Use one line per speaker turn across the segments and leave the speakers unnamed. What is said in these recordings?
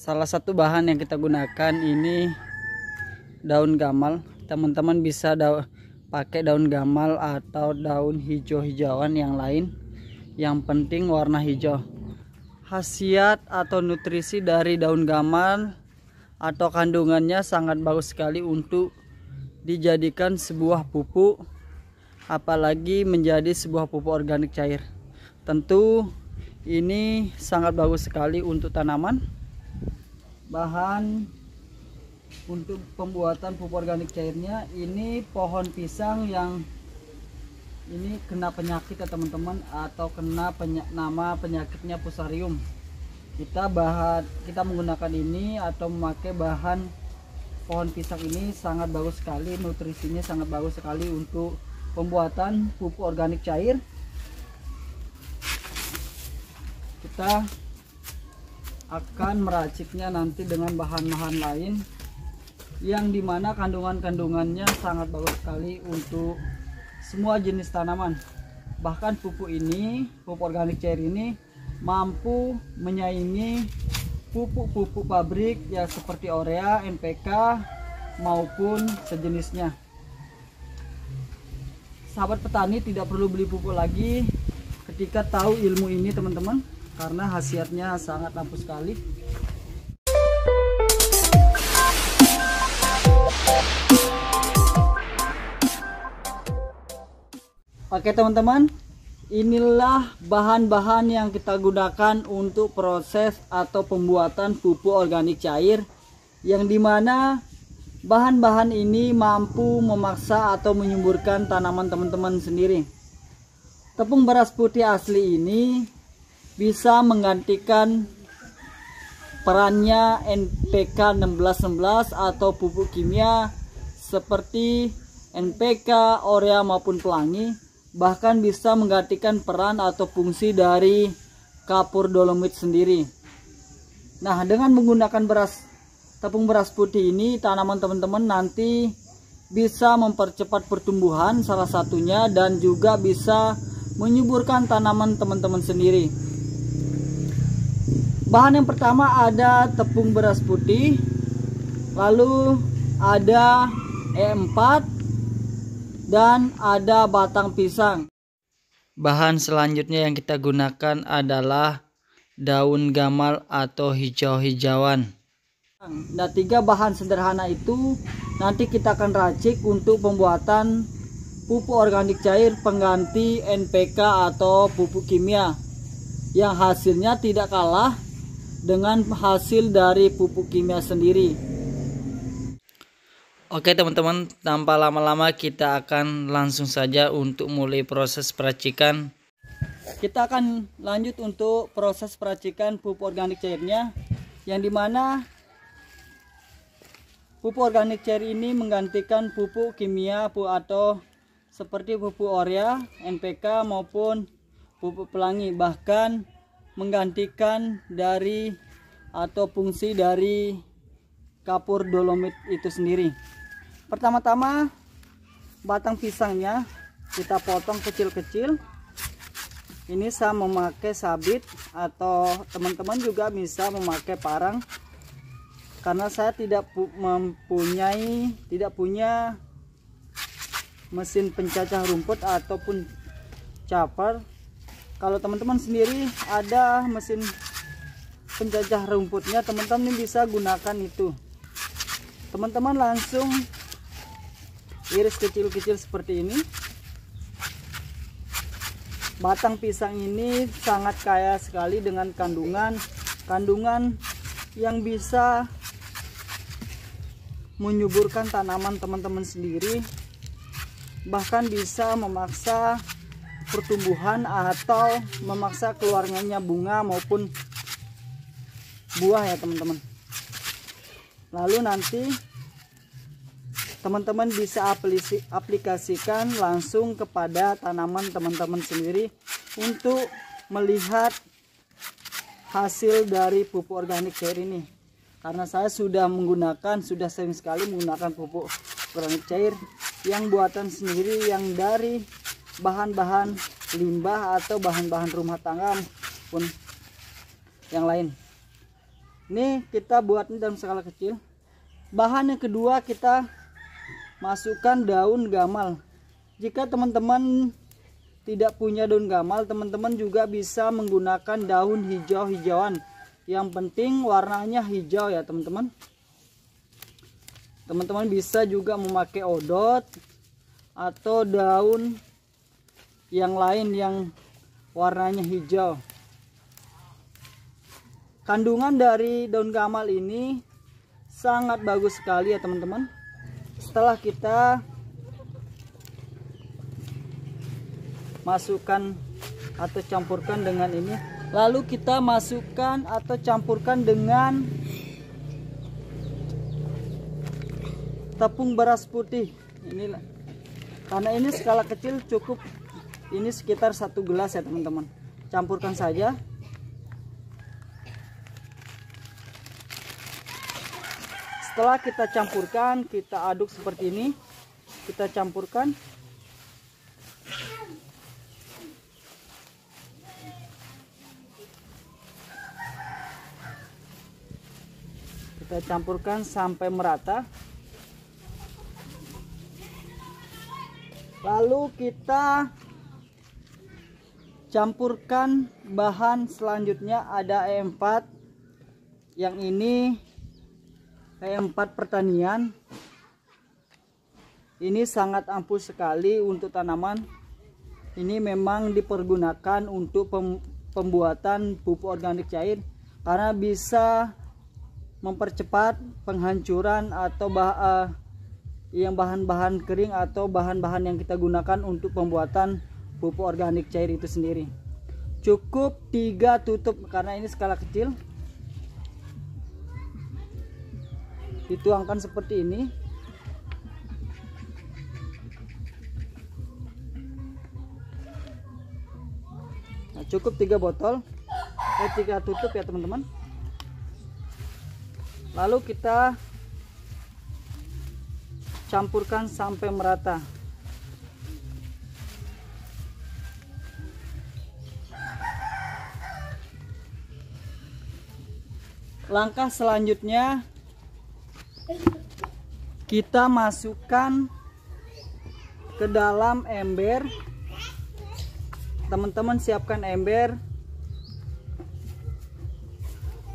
Salah satu bahan yang kita gunakan ini daun gamal. Teman-teman bisa pakai daun gamal atau daun hijau-hijauan yang lain. Yang penting warna hijau. Khasiat atau nutrisi dari daun gamal atau kandungannya sangat bagus sekali untuk dijadikan sebuah pupuk, apalagi menjadi sebuah pupuk organik cair. Tentu ini sangat bagus sekali untuk tanaman. Bahan untuk pembuatan pupuk organik cairnya ini pohon pisang yang ini kena penyakit ya teman-teman, atau kena nama penyakitnya Fusarium. Kita menggunakan ini atau memakai bahan pohon pisang ini sangat bagus sekali, nutrisinya sangat bagus sekali untuk pembuatan pupuk organik cair. Kita akan meraciknya nanti dengan bahan-bahan lain yang dimana kandungannya sangat bagus sekali untuk semua jenis tanaman. Bahkan pupuk organik cair ini mampu menyaingi pupuk-pupuk pabrik ya seperti urea, NPK maupun sejenisnya. Sahabat petani tidak perlu beli pupuk lagi ketika tahu ilmu ini teman-teman, karena khasiatnya sangat ampuh sekali. Oke teman-teman, inilah bahan-bahan yang kita gunakan untuk proses atau pembuatan pupuk organik cair, yang dimana bahan-bahan ini mampu memaksa atau menyuburkan tanaman teman-teman sendiri. Tepung beras putih asli ini bisa menggantikan perannya NPK 1616 atau pupuk kimia seperti NPK, urea maupun pelangi. Bahkan bisa menggantikan peran atau fungsi dari kapur dolomit sendiri. Nah, dengan menggunakan tepung beras putih ini, tanaman teman-teman nanti bisa mempercepat pertumbuhan salah satunya, dan juga bisa menyuburkan tanaman teman-teman sendiri. Bahan yang pertama ada tepung beras putih, lalu ada E4, dan ada batang pisang. Bahan selanjutnya yang kita gunakan adalah daun gamal atau hijau-hijauan. Nah, 3 bahan sederhana itu nanti kita akan racik untuk pembuatan pupuk organik cair pengganti NPK atau pupuk kimia, yang hasilnya tidak kalah dengan hasil dari pupuk kimia sendiri. Oke teman-teman, tanpa lama-lama kita akan langsung saja untuk mulai proses peracikan. Kita akan lanjut untuk proses peracikan pupuk organik cairnya, yang dimana pupuk organik cair ini menggantikan pupuk kimia atau seperti pupuk urea, NPK maupun pupuk pelangi, bahkan menggantikan dari atau fungsi dari kapur dolomit itu sendiri. Pertama-tama batang pisangnya kita potong kecil-kecil. Ini saya memakai sabit, atau teman-teman juga bisa memakai parang, karena saya tidak punya mesin pencacah rumput ataupun chopper. Kalau teman-teman sendiri ada mesin pencacah rumputnya, teman-teman bisa gunakan itu. Teman-teman langsung iris kecil-kecil seperti ini. Batang pisang ini sangat kaya sekali dengan kandungan yang bisa menyuburkan tanaman teman-teman sendiri, bahkan bisa memaksa pertumbuhan atau memaksa keluarnya bunga maupun buah ya teman-teman. Lalu nanti teman-teman bisa aplikasikan langsung kepada tanaman teman-teman sendiri untuk melihat hasil dari pupuk organik cair ini. Karena saya sudah sering sekali menggunakan pupuk organik cair yang buatan sendiri, yang dari bahan-bahan limbah atau bahan-bahan rumah tangga pun yang lain. Ini kita buat ini dalam skala kecil. Bahan yang kedua, kita masukkan daun gamal. Jika teman-teman tidak punya daun gamal, teman-teman juga bisa menggunakan daun hijau-hijauan. Yang penting warnanya hijau ya teman-teman. Teman-teman bisa juga memakai odot atau daun yang lain yang warnanya hijau. Kandungan dari daun gamal ini sangat bagus sekali ya teman-teman. Setelah kita masukkan atau campurkan dengan ini, lalu kita masukkan atau campurkan dengan tepung beras putih. Inilah, karena ini skala kecil cukup ini sekitar 1 gelas ya teman-teman. Campurkan saja. Setelah kita campurkan, kita aduk seperti ini. Kita campurkan. Kita campurkan sampai merata. Lalu kita campurkan bahan selanjutnya, ada E4. Yang ini E4 pertanian. Ini sangat ampuh sekali untuk tanaman. Ini memang dipergunakan untuk pembuatan pupuk organik cair karena bisa mempercepat penghancuran atau yang bahan-bahan kering atau bahan-bahan yang kita gunakan untuk pembuatan pupuk organik cair itu sendiri. Cukup 3 tutup karena ini skala kecil. Dituangkan seperti ini. Nah, cukup 3 botol, 3 tutup ya teman-teman. Lalu kita campurkan sampai merata. Langkah selanjutnya, kita masukkan ke dalam ember. Teman-teman siapkan ember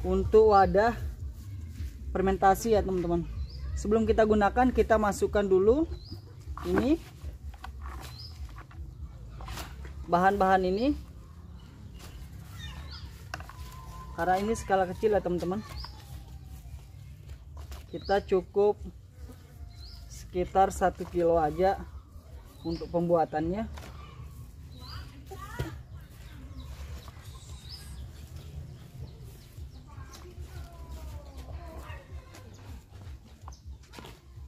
untuk wadah fermentasi ya teman-teman. Sebelum kita gunakan, kita masukkan dulu ini bahan-bahan ini, karena ini skala kecil ya teman-teman. Kita cukup sekitar 1 kilo aja untuk pembuatannya.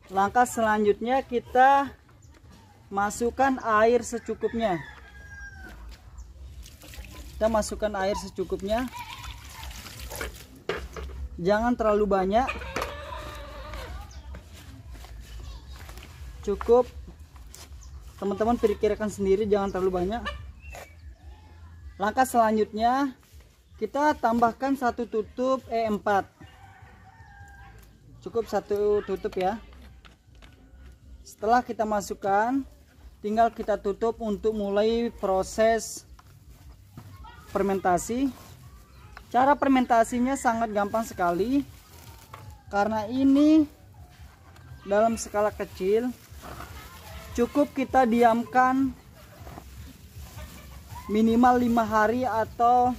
Langkah selanjutnya, kita masukkan air secukupnya. Kita masukkan air secukupnya. Jangan terlalu banyak. Cukup, teman-teman perkirakan sendiri, jangan terlalu banyak. Langkah selanjutnya, kita tambahkan 1 tutup E4. Cukup 1 tutup ya. Setelah kita masukkan, tinggal kita tutup untuk mulai proses fermentasi. Cara fermentasinya sangat gampang sekali, karena ini dalam skala kecil. Cukup kita diamkan minimal 5 hari atau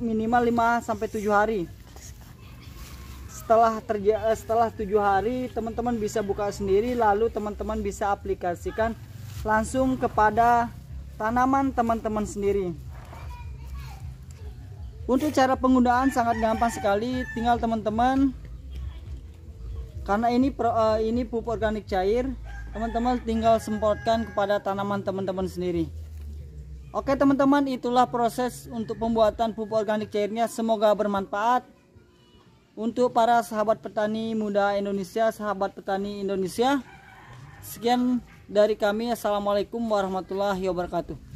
minimal 5 sampai 7 hari. Setelah 7 hari, teman-teman bisa buka sendiri, lalu teman-teman bisa aplikasikan langsung kepada tanaman teman-teman sendiri. Untuk cara penggunaan sangat gampang sekali, tinggal teman-teman, karena ini pupuk organik cair, teman-teman tinggal semprotkan kepada tanaman teman-teman sendiri. Oke teman-teman, itulah proses untuk pembuatan pupuk organik cairnya. Semoga bermanfaat untuk para sahabat petani muda Indonesia, sahabat petani Indonesia. Sekian dari kami. Assalamualaikum warahmatullahi wabarakatuh.